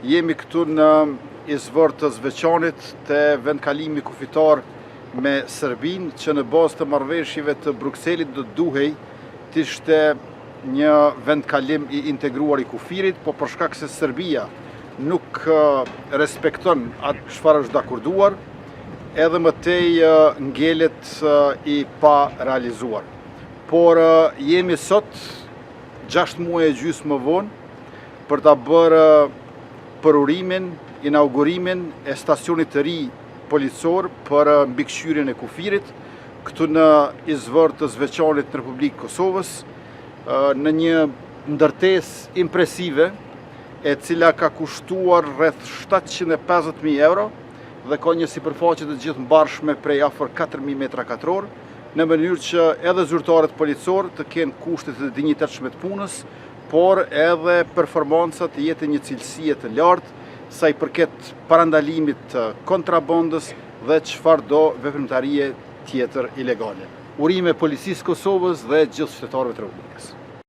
Jemi këtu në izvor të Zveçanit të vendkalimi kufitar me Serbinë, që në bazë të marrëveshjeve të Brukselit do duhej të ishte një vendkalim i integruar i kufirit, po për shkak se Serbia nuk respekton atë çfarë është dakorduar, edhe më tej ngelet i pa realizuar. Por jemi sot 6 muaj e gjysmë më vonë për ta bërë përurimin, inaugurimin e stacionit të ri policor për mbikëqyrjen e kufirit këtu në izvor të Zveçanit në Republikë Kosovës, në një ndërtesë impresive e cila ka kushtuar rreth 750.000 euro dhe ka një sipërfaqe të gjithë mbarshme prej afër 4.000 metra katror, në mënyrë që edhe zyrtarët policor të kenë kushtet e dinjitetshme të punës, por edhe performancat të jetë një cilësie të lartë sa i përket parandalimit të kontrabandës dhe çfarëdo veprimtarie tjetër ilegale. Urime policisë Kosovës dhe gjithë qytetarëve të Republikës.